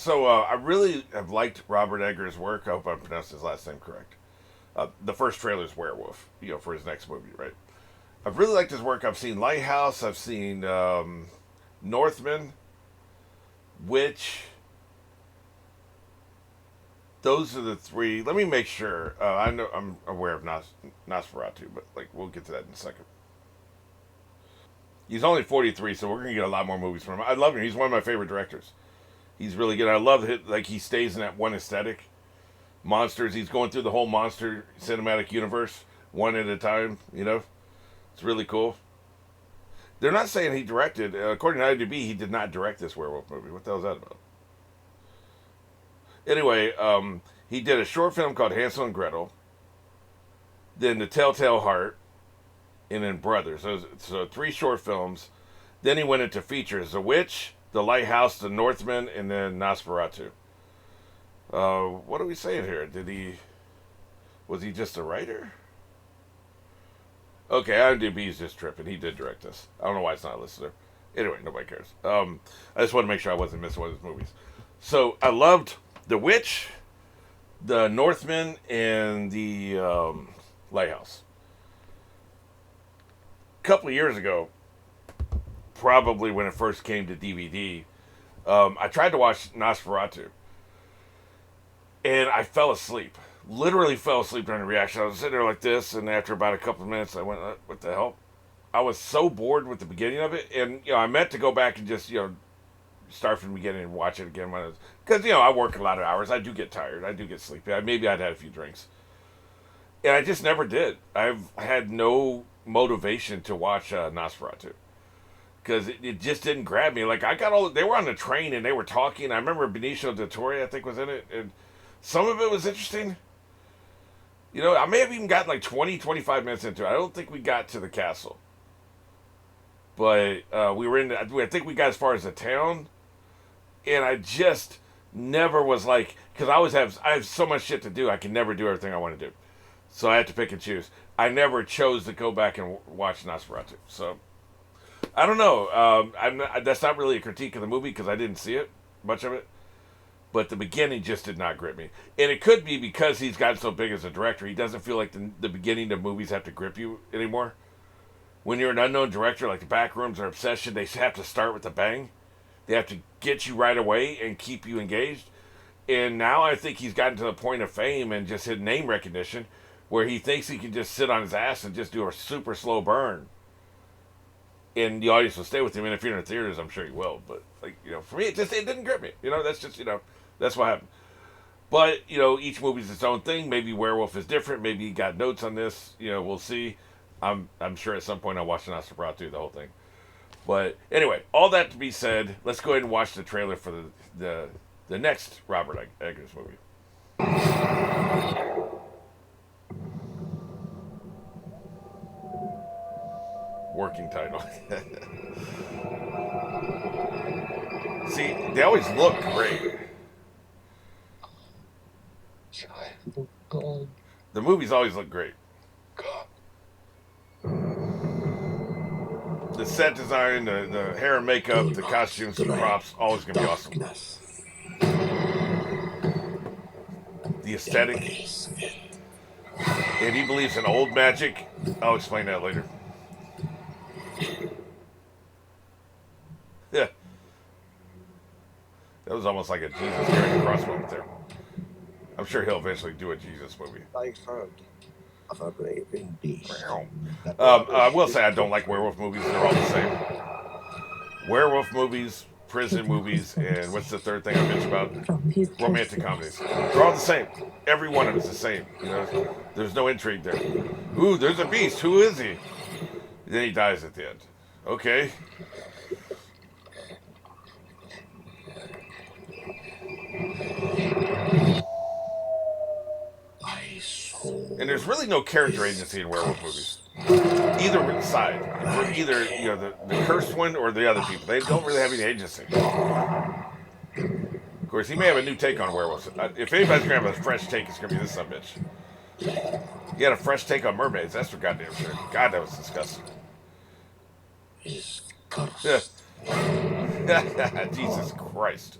So I really have liked Robert Eggers' work. I hope I pronounced his last name correct. The first trailer is Werewolf, for his next movie, right? I've really liked his work. I've seen Lighthouse. I've seen Northman, which those are the three. Let me make sure. I know I'm aware of Nosferatu, but like we'll get to that in a second. He's only 43, so we're gonna get a lot more movies from him. I love him. He's one of my favorite directors. He's really good. I love it. Like he stays in that one aesthetic. Monsters. He's going through the whole monster cinematic universe one at a time. It's really cool. They're not saying he directed. According to IMDb, he did not direct this werewolf movie. What the hell is that about? Anyway, he did a short film called Hansel and Gretel. Then The Telltale Heart. And then Brothers. So 3 short films. Then he went into features. The Witch, The Lighthouse, The Northman, and then Nosferatu. What are we saying here? Was he just a writer? Okay, IMDb's just tripping. He did direct this. I don't know why it's not listed there. Anyway, nobody cares. I just want to make sure I wasn't missing one of his movies. So I loved The Witch, The Northman, and The Lighthouse. A couple of years ago, probably when it first came to DVD, I tried to watch Nosferatu. And I fell asleep. Literally fell asleep during the reaction. I was sitting there like this, and after about a couple of minutes, I went, what the hell? I was so bored with the beginning of it, and, I meant to go back and just, start from the beginning and watch it again. Because, I work a lot of hours. I do get tired. I do get sleepy. Maybe I'd had a few drinks. And I just never did. I've had no motivation to watch Nosferatu. Because it just didn't grab me. Like, they were on the train, and they were talking. I remember Benicio del Toro, I think, was in it, and some of it was interesting. I may have even gotten like 20, 25 minutes into it. I don't think we got to the castle. But we were I think we got as far as the town. And I just never was like, because I have so much shit to do. I can never do everything I want to do. So I have to pick and choose. I never chose to go back and watch Nosferatu. So, I don't know. That's not really a critique of the movie because I didn't see it, much of it. But the beginning just did not grip me. And it could be because he's gotten so big as a director, he doesn't feel like the beginning of movies have to grip you anymore. When you're an unknown director, like the Backrooms or Obsession, they have to start with a bang. They have to get you right away and keep you engaged. And now I think he's gotten to the point of fame and just his name recognition where he thinks he can just sit on his ass and just do a super slow burn. And the audience will stay with him. And if you're in the theaters, I'm sure he will. But, for me, it didn't grip me. That's just, that's what happened. But, each movie's its own thing. Maybe Werewolf is different. Maybe he got notes on this. We'll see. I'm sure at some point I'll watch Nosferatu, the whole thing. But anyway, all that to be said, let's go ahead and watch the trailer for the next Robert Eggers movie. Working title. See, they always look great. The movies always look great. The set design, the hair and makeup, the costumes, the props, always gonna be awesome. The aesthetic. And he believes in old magic. I'll explain that later. Yeah. That was almost like a Jesus carrying a cross moment there. I'm sure he'll eventually do a Jesus movie. I've heard of a raving beast. I will say I don't like werewolf movies. They're all the same. Werewolf movies, prison movies, and what's the third thing I mentioned about? Romantic comedies. They're all the same. Every one of them is the same. There's no intrigue there. Ooh, there's a beast. Who is he? Then he dies at the end. Okay. And there's really no character agency in werewolf movies. Either side. For either, the cursed one or the other people. They don't really have any agency. Of course, he may have a new take on werewolves. If anybody's going to have a fresh take, it's going to be this son of a bitch. He had a fresh take on mermaids. That's for goddamn sure. God, that was disgusting. Jesus Christ.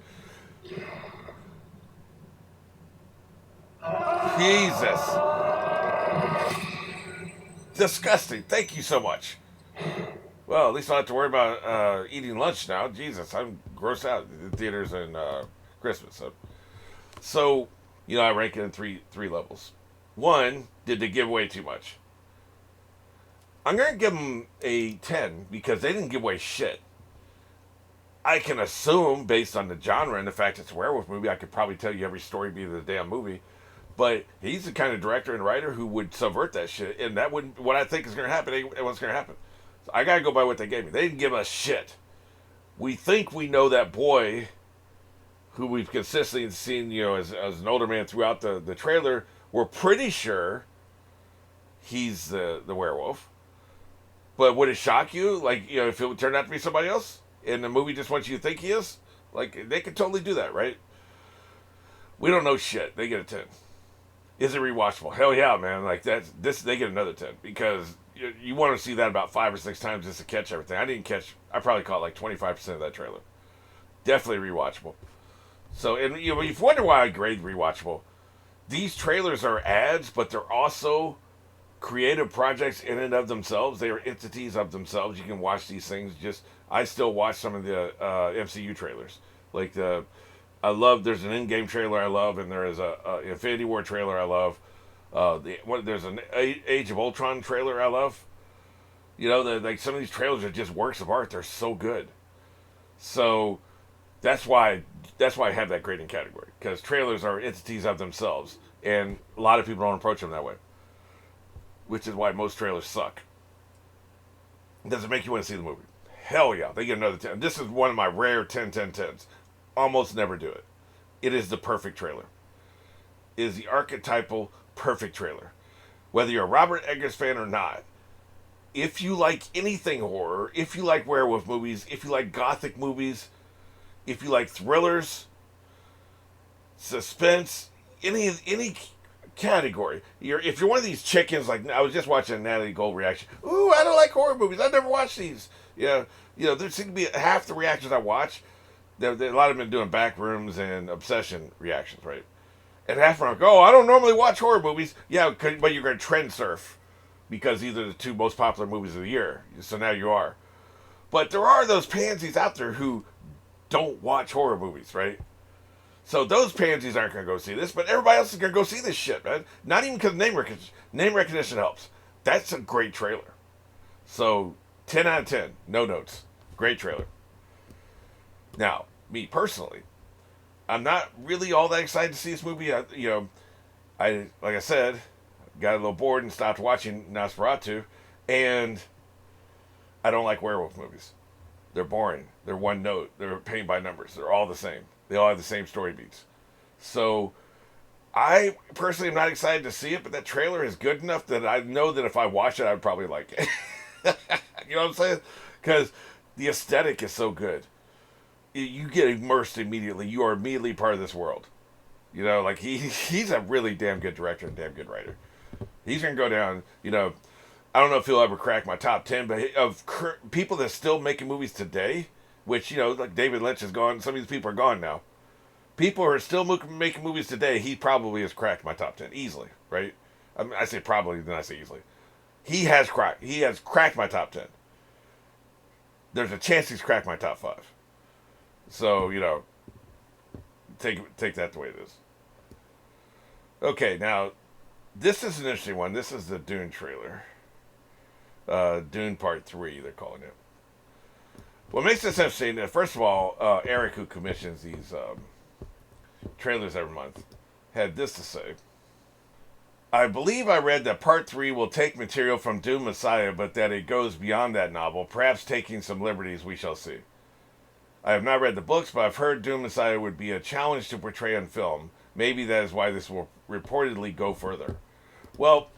Jesus. Disgusting. Thank you so much. Well, at least I don't have to worry about eating lunch now. Jesus, I'm grossed out in theaters and Christmas. So, I rank it in three levels. One, did they give away too much? I'm going to give them a 10 because they didn't give away shit. I can assume, based on the genre and the fact it's a werewolf movie, I could probably tell you every story beat of the damn movie. But he's the kind of director and writer who would subvert that shit, and that wouldn't. What I think is going to happen ain't what's going to happen. So I got to go by what they gave me. They didn't give us shit. We think we know that boy, who we've consistently seen, as an older man throughout the trailer. We're pretty sure he's the werewolf. But would it shock you, if it would turn out to be somebody else, and the movie just wants you to think he is? They could totally do that, right? We don't know shit. They get a 10. Is it rewatchable? Hell yeah, man. They get another 10 because you want to see that about 5 or 6 times just to catch everything. I probably caught 25% of that trailer. Definitely rewatchable. So, and you've wondered why I grade rewatchable. These trailers are ads, but they're also creative projects in and of themselves. They are entities of themselves. You can watch these things. I still watch some of the MCU trailers. There's an in-game trailer I love, and there is a Infinity War trailer I love. There's an Age of Ultron trailer I love. Some of these trailers are just works of art. They're so good. So that's why I have that grading category, because trailers are entities of themselves, and a lot of people don't approach them that way, which is why most trailers suck. Does it make you want to see the movie? Hell yeah, they get another 10. This is one of my rare 10-10-10s. Almost never do it. It is the perfect trailer. It is the archetypal perfect trailer. Whether you're a Robert Eggers fan or not, if you like anything horror, if you like werewolf movies, if you like gothic movies, if you like thrillers, suspense, any category. If you're one of these chickens, I was just watching a Natalie Gold reaction. Ooh, I don't like horror movies. I've never watched these. There seem to be half the reactions I watch. A lot of them doing back rooms and obsession reactions, right? And half of them are like, oh, I don't normally watch horror movies. Yeah, but you're going to trend surf because these are the 2 most popular movies of the year. So now you are. But there are those pansies out there who don't watch horror movies, right? So those pansies aren't going to go see this, but everybody else is going to go see this shit, man. Not even because name recognition helps. That's a great trailer. So 10 out of 10, no notes. Great trailer. Now, me personally, I'm not really all that excited to see this movie. Like I said, got a little bored and stopped watching Nosferatu, and I don't like werewolf movies. They're boring. They're one note. They're paint by numbers. They're all the same. They all have the same story beats. So I personally am not excited to see it, but that trailer is good enough that I know that if I watch it, I'd probably like it. You know what I'm saying? Because the aesthetic is so good. You get immersed immediately. You are immediately part of this world. He's a really damn good director and damn good writer. He's going to go down, I don't know if he'll ever crack my top 10, but of people that still making movies today, which, like David Lynch is gone. Some of these people are gone now. People who are still making movies today, he probably has cracked my top 10 easily, right? I say probably, then I say easily. He has cracked my top 10. There's a chance he's cracked my top 5. So, take that the way it is. Okay, now, this is an interesting one. This is the Dune trailer. Dune Part 3, they're calling it. What makes this interesting, first of all, Eric, who commissions these trailers every month, had this to say. I believe I read that Part 3 will take material from Dune Messiah, but that it goes beyond that novel, perhaps taking some liberties we shall see. I have not read the books, but I've heard Dune Messiah would be a challenge to portray on film. Maybe that is why this will reportedly go further. Well,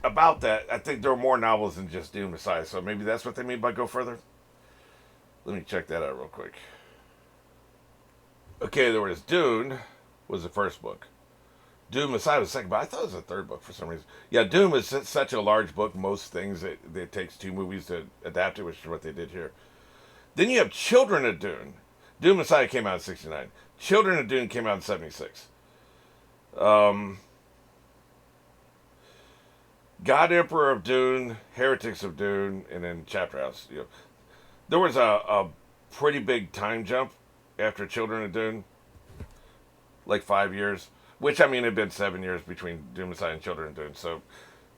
about that, I think there are more novels than just Dune Messiah, so maybe that's what they mean by go further. Let me check that out real quick. Okay, there was Dune was the first book. Dune Messiah was the second, but I thought it was the third book for some reason. Yeah, Dune was such a large book, most things, it takes 2 movies to adapt it, which is what they did here. Then you have Children of Dune. Dune Messiah came out in 1969. Children of Dune came out in 1976. God Emperor of Dune, Heretics of Dune, and then Chapter House. You know, there was a pretty big time jump after Children of Dune, like 5 years. Which I mean, it'd been 7 years between Doom Messiah and Children of Dune, so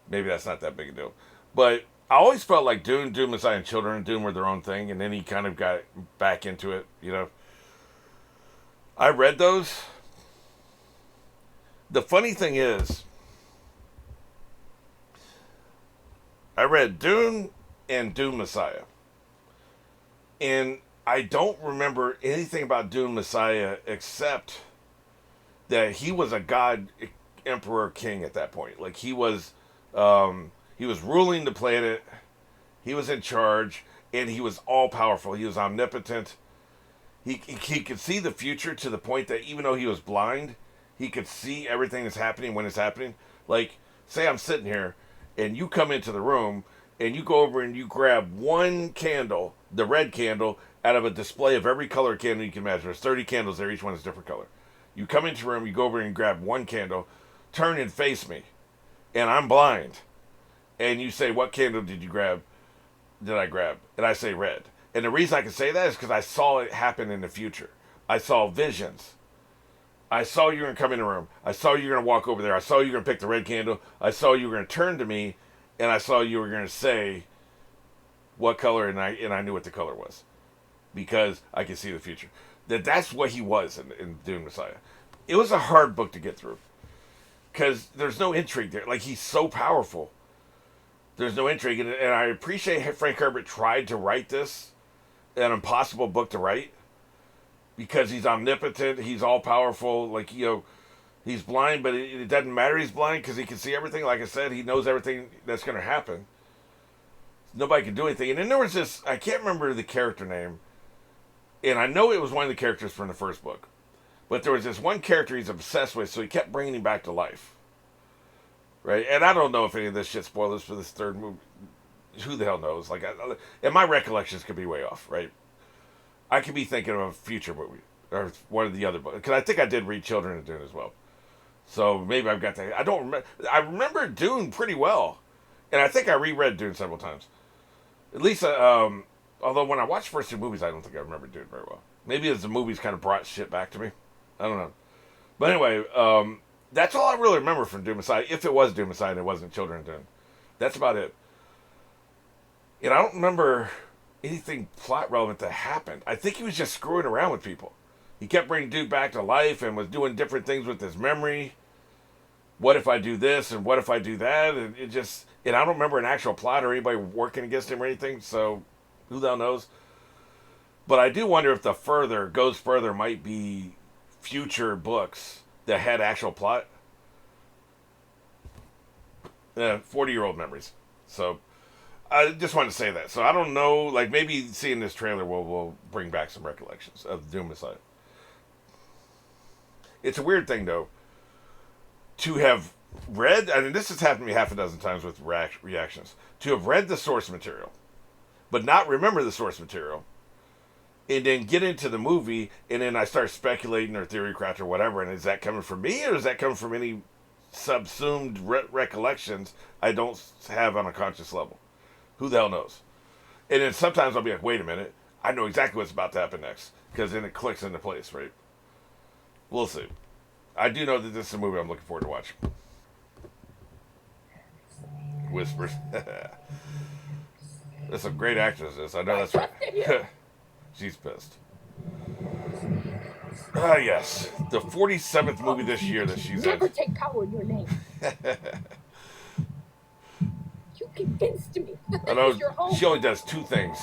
maybe that's not that big a deal. But I always felt like Dune, Doom Messiah, and Children of Dune were their own thing, and then he kind of got back into it. You know, I read those. The funny thing is, I read Dune and Doom Messiah, and I don't remember anything about Doom Messiah except that he was a god emperor king at that point. Like he was ruling the planet. He was in charge, and he was all powerful. He was omnipotent. He could see the future to the point that even though he was blind, he could see everything that's happening when it's happening. Like, say I'm sitting here, and you come into the room, and you go over and you grab one candle, the red candle, out of a display of every color candle you can imagine. There's 30 candles there, each one is a different color. You come into the room, you go over and grab one candle, turn and face me, and I'm blind. And you say, what candle did I grab? And I say red. And the reason I can say that is because I saw it happen in the future. I saw visions. I saw you were going to come in the room. I saw you were going to walk over there. I saw you were going to pick the red candle. I saw you were going to turn to me, and I saw you were going to say what color, and I knew what the color was because I could see the future. That's what he was in Dune Messiah. It was a hard book to get through because there's no intrigue there. Like, he's so powerful. There's no intrigue, and I appreciate Frank Herbert tried to write this an impossible book to write because he's omnipotent, he's all powerful. Like, you know, he's blind, but it doesn't matter he's blind because he can see everything. Like I said, he knows everything that's going to happen. Nobody can do anything. And then there was this, I can't remember the character name, and I know it was one of the characters from the first book, but there was this one character he's obsessed with, so he kept bringing him back to life. Right? And I don't know if any of this shit spoilers for this third movie. Who the hell knows? Like, and my recollections could be way off, right? I could be thinking of a future movie or one of the other books because I think I did read Children of Dune as well. So maybe I've got that. I don't remember. I remember Dune pretty well, and I think I reread Dune several times. At least, although when I watched the first two movies, I don't think I remember Dune very well. Maybe as the movies kind of brought shit back to me. I don't know. But anyway, that's all I really remember from Doom Messiah. If it was Doom Messiah and it wasn't Children of Dune, that's about it. And I don't remember anything plot relevant that happened. I think he was just screwing around with people. He kept bringing dude back to life and was doing different things with his memory. What if I do this and what if I do that? And I don't remember an actual plot or anybody working against him or anything. So who the hell knows? But I do wonder if goes further might be future books that had actual plot. 40-year-old memories. So I just wanted to say that. So I don't know, like maybe seeing this trailer will bring back some recollections of Doom Messiah. It's a weird thing though to have read. I mean, this has happened to me half a dozen times with reactions. To have read the source material, but not remember the source material, and then get into the movie, and then I start speculating or theory craft or whatever. And is that coming from me, or is that coming from any subsumed recollections I don't have on a conscious level? Who the hell knows? And then sometimes I'll be like, wait a minute, I know exactly what's about to happen next. Because then it clicks into place, right? We'll see. I do know that this is a movie I'm looking forward to watching. Whispers. There's some great actors in this. I know that's right. She's pissed. Ah, yes. The 47th movie this year that she's in. Never take power in your name. You convinced me. I know she only does two things.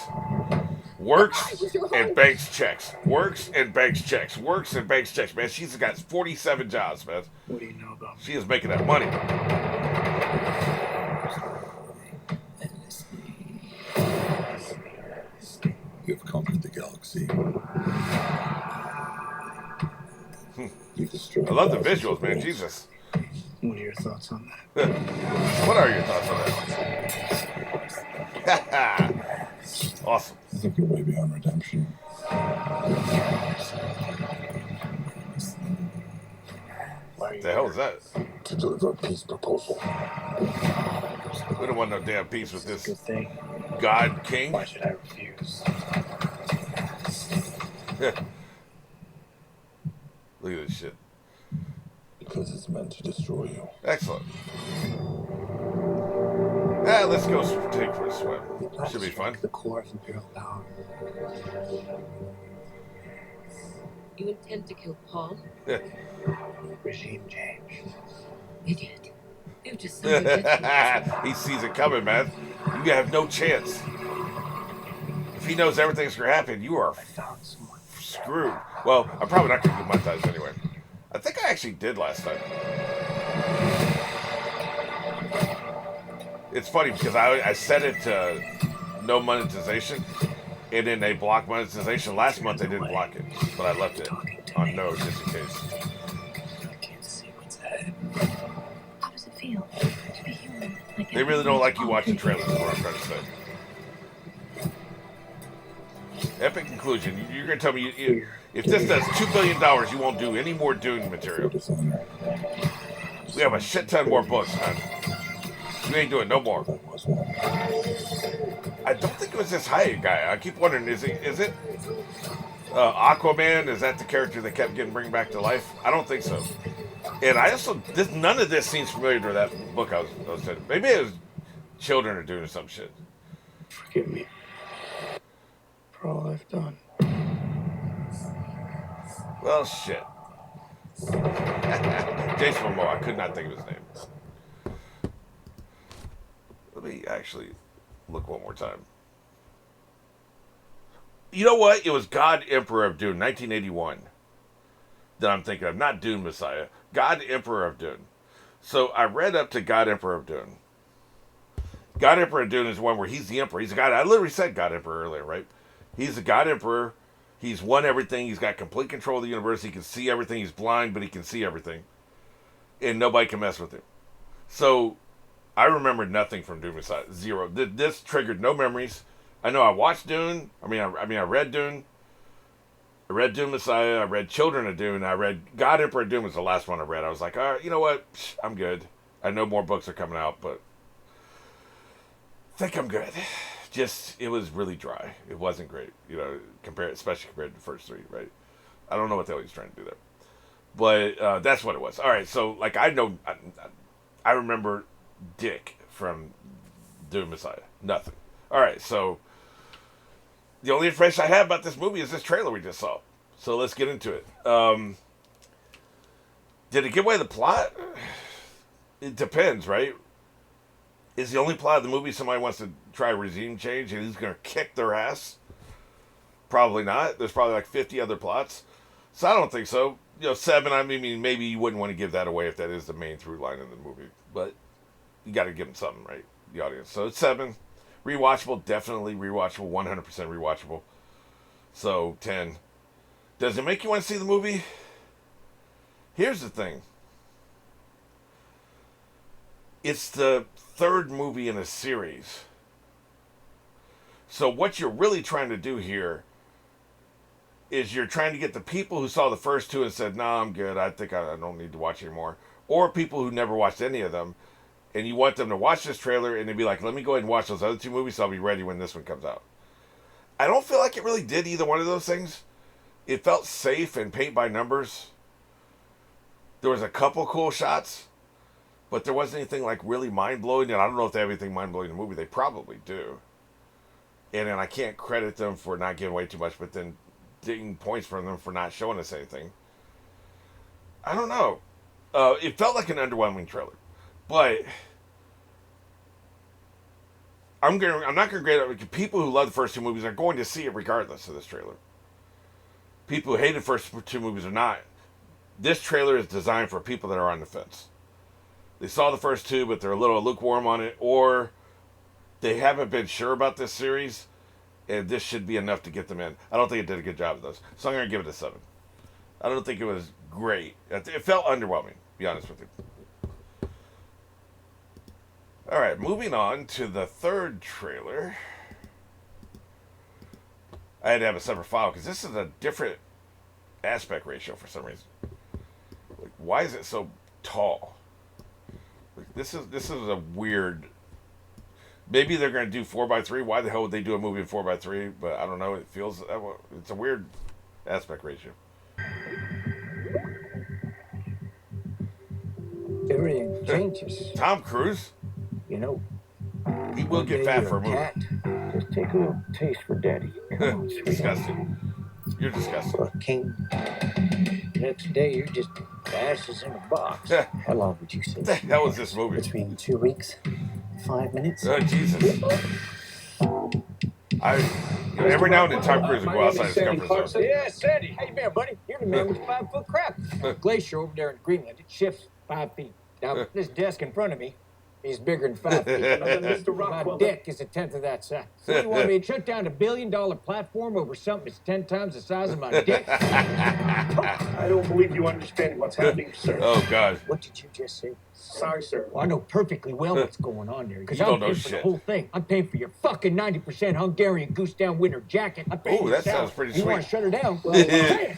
Works and banks checks. Works and banks checks. Works and banks checks, man. She's got 47 jobs, man. What do you know about me? She is making that money. You've conquered the galaxy. You've destroyed. I love the visuals, man. Jesus. What are your thoughts on that? What are your thoughts on that? Awesome. I think you're way beyond redemption. Why are you The hell is that? To deliver a peace proposal. We don't want no damn peace with This this is a good thing. God King. Why should I refuse? Look at this shit. Because it's meant to destroy you. Excellent. Let's go take for a swim. Should be fun. The core of imperial power. You intend to kill Paul? Regime change. Idiot. You just so ridiculous. He sees it coming, man. You have no chance. If he knows everything's gonna happen, you are I found someone. screwed. Well, I'm probably not gonna get monetized anyway. I think I actually did last time. It's funny because I set it to no monetization, and then they blocked monetization. Last month they didn't block it, but I left it on no just in case. I can't see what's ahead. How does it feel to be human? Like They really don't like you watching trailers, is what I'm trying to say. Epic conclusion. You're going to tell me if this does $2 billion, you won't do any more Dune material. Dishonor. We have a shit ton more books, man. We ain't doing no more. That was one. I don't think it was this high guy. I keep wondering, is it Aquaman? Is that the character that kept getting bring back to life? I don't think so. And I also, none of this seems familiar to that book I was saying. Maybe it was children are doing some shit. Forgive me for all I've done. Well, shit. Jason Momoa, I could not think of his name. Let me actually look one more time. You know what? It was God Emperor of Dune, 1981, that I'm thinking of. Not Dune Messiah. God Emperor of Dune. So I read up to God Emperor of Dune. God Emperor of Dune is one where he's the emperor. He's a god. I literally said God Emperor earlier, right? He's a God Emperor. He's won everything. He's got complete control of the universe. He can see everything. He's blind, but he can see everything. And nobody can mess with him. So I remember nothing from Dune Messiah. Zero. This triggered no memories. I know I watched Dune. I read Dune. I read Dune Messiah. I read Children of Dune. I read God Emperor of Dune was the last one I read. I was like, all right, you know what? I'm good. I know more books are coming out, but I think I'm good. Just, it was really dry. It wasn't great, especially compared to the first three, right? I don't know what the hell he's trying to do there. But that's what it was. All right, so, I remember Dick from Dune Messiah. Nothing. All right, so the only information I have about this movie is this trailer we just saw. So let's get into it. Did it give away the plot? It depends, right? Is the only plot of the movie somebody wants to try regime change and he's going to kick their ass? Probably not. There's probably like 50 other plots. So I don't think so. 7, I mean, maybe you wouldn't want to give that away if that is the main through line in the movie. But you got to give them something, right? The audience. So it's 7. Rewatchable, definitely rewatchable, 100% rewatchable. So 10. Does it make you want to see the movie? Here's the thing. It's the third movie in a series. So what you're really trying to do here is you're trying to get the people who saw the first 2 and said, nah, I'm good. I think I don't need to watch anymore. Or people who never watched any of them. And you want them to watch this trailer and they'd be like, let me go ahead and watch those other 2 movies so I'll be ready when this one comes out. I don't feel like it really did either one of those things. It felt safe and paint by numbers. There was a couple cool shots, but there wasn't anything like really mind-blowing. And I don't know if they have anything mind-blowing in the movie. They probably do. And then I can't credit them for not giving away too much, but then taking points from them for not showing us anything. I don't know. It felt like an underwhelming trailer. But I'm not gonna grade it. People who love the first 2 movies are going to see it regardless of this trailer. People who hate the first 2 movies are not. This trailer is designed for people that are on the fence. They saw the first 2, but they're a little lukewarm on it, or they haven't been sure about this series, and this should be enough to get them in. I don't think it did a good job of those, so I'm gonna give it a 7. I don't think it was great. It felt underwhelming, to be honest with you. All right, moving on to the third trailer. I had to have a separate file because this is a different aspect ratio for some reason. Like, why is it so tall? Like, this is a weird Maybe they're going to do 4:3. Why the hell would they do a movie in 4:3? But I don't know. It feels it's a weird aspect ratio. Everything changes. Tom Cruise, You know, he will one get day fat you're for a movie. cat. Just take a little taste for daddy. Come on, sweetheart. Disgusting. You're disgusting. For a king. Next day, you're just ashes in a box. How long would you say? What the hell is this movie? Between 2 weeks, 5 minutes. Oh, Jesus. Every now and then Tom Cruise will go outside his comfort zone. Yeah, Sandy. How you been, buddy? You're the man with the 5-foot crap. Glacier over there in Greenland. It shifts 5 feet. Now, this desk in front of me is bigger than 5 feet. My dick is a tenth of that size. So you want me to shut down a $1 billion platform over something that's 10 times the size of my dick? I don't believe you understand what's happening, sir. Oh, God. What did you just say? Sorry, sir. Well, I know perfectly well what's going on there. Because You I'm don't know paying for the shit. whole thing. I'm paying for your fucking 90% Hungarian goose down winter jacket. I'm paying Ooh, your that salary. sounds pretty You want sweet. to shut her down? Well, pay it.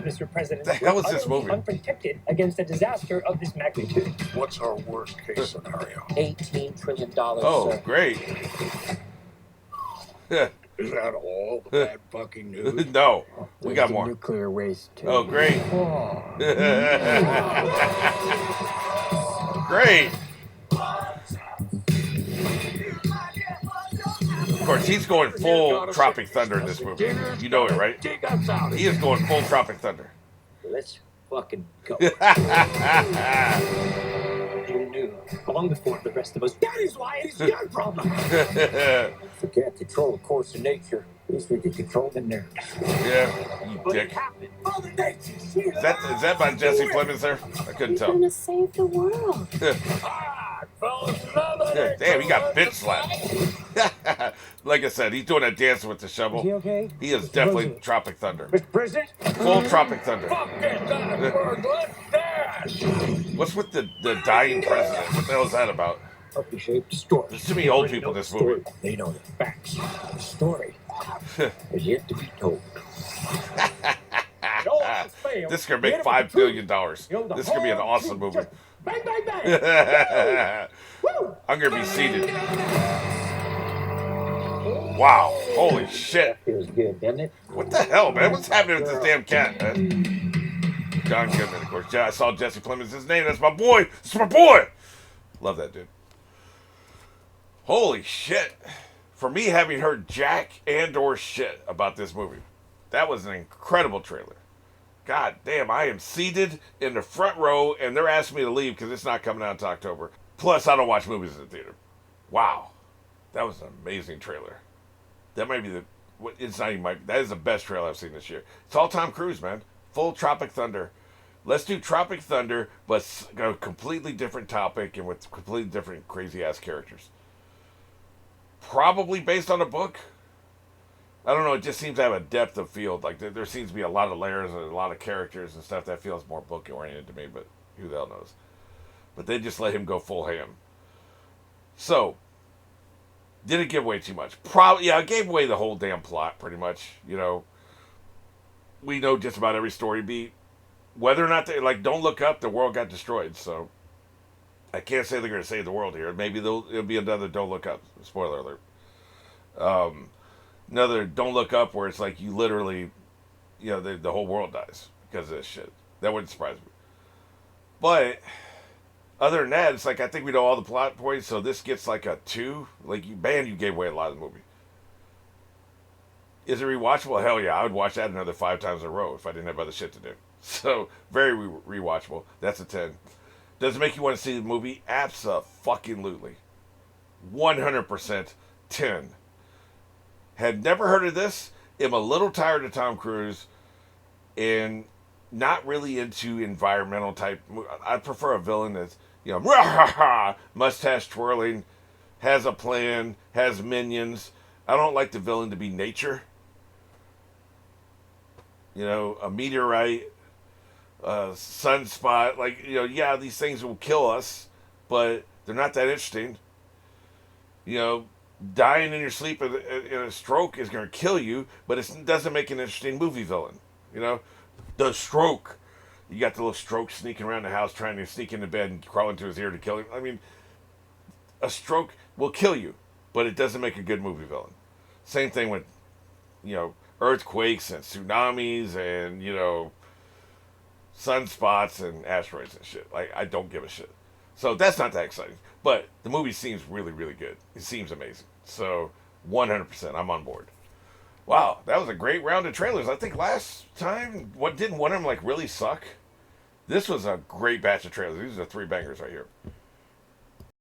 Mr. President, The hell is we're this utterly movie? unprotected against a disaster of this magnitude. What's our worst case scenario? $18 trillion. Oh, sir. great. Is that all the bad fucking news? No, we got There's more. Nuclear waste, too. Oh, great. Oh. Great. Of course, he's going full Tropic Thunder in this movie. You know it, right? He is going full Tropic Thunder. Let's fucking go. You knew long before the rest of us. That is why it is your problem. If we can't control the course of nature, at least we can control the narrative. Yeah, you But dick. it happened. Mother Nature, she Is that by Jesse Plemons there? I couldn't You're tell. gonna save the world. Damn, he got bitch slapped. Like I said, he's doing a dance with the shovel. Is he okay? He is definitely Tropic Thunder. Mr. President? Full Tropic Thunder. Fuck this out of word, let's dash! What's with the dying president? What the hell is that about? Puppy shaped story. There's too many old people in this movie. They know the facts. The story is yet to be told. This is gonna make $5 billion. This is gonna be an awesome movie. Bang, bang, bang! I'm gonna be seated. Wow! Holy shit! Feels good, doesn't it? What the hell, man? What's happening with this damn cat, man? John Goodman, of course. Yeah, I saw Jesse Plemons. His name. That's my boy. That's my boy. Love that dude. Holy shit! For me, having heard jack and or shit about this movie, that was an incredible trailer. God damn, I am seated in the front row, and they're asking me to leave because it's not coming out until October. Plus, I don't watch movies in the theater. Wow, that was an amazing trailer. That might be it's not even that is the best trailer I've seen this year. It's all Tom Cruise, man. Full Tropic Thunder. Let's do Tropic Thunder, but a completely different topic and with completely different crazy ass characters. Probably based on a book. I don't know, it just seems to have a depth of field. Like, there seems to be a lot of layers and a lot of characters and stuff that feels more book-oriented to me, but who the hell knows. But they just let him go full ham. So, did it give away too much? Probably, yeah, it gave away the whole damn plot, pretty much. You know, we know just about every story beat. Whether or not they, like, Don't Look Up, the world got destroyed, so I can't say they're going to save the world here. Maybe it'll be another Don't Look Up. Spoiler alert. Another Don't Look Up where it's like you literally, you know, the whole world dies because of this shit. That wouldn't surprise me. But other than that, it's like I think we know all the plot points, so this gets like a 2. Like, you gave away a lot of the movie. Is it rewatchable? Hell yeah, I would watch that another 5 times in a row if I didn't have other shit to do. So, very rewatchable. That's a 10. Does it make you want to see the movie? Abso-fucking-lutely. 100% 10. Had never heard of this. Am a little tired of Tom Cruise. And not really into environmental type. I prefer a villain that's, you know, mustache twirling, has a plan, has minions. I don't like the villain to be nature. You know, a meteorite, a sunspot. Like, you know, yeah, these things will kill us, but they're not that interesting. You know, dying in your sleep in a stroke is going to kill you, but it doesn't make an interesting movie villain. You know, the stroke. You got the little stroke sneaking around the house trying to sneak into bed and crawl into his ear to kill him. I mean, a stroke will kill you. but it doesn't make a good movie villain. Same thing with, earthquakes and tsunamis and, sunspots and asteroids and shit. Like, I don't give a shit. So that's not that exciting. But the movie seems really, really good. It seems amazing. So 100%, I'm on board. Wow, that was a great round of trailers. I think last time, didn't one of them like really suck? This was a great batch of trailers. These are 3 bangers right here.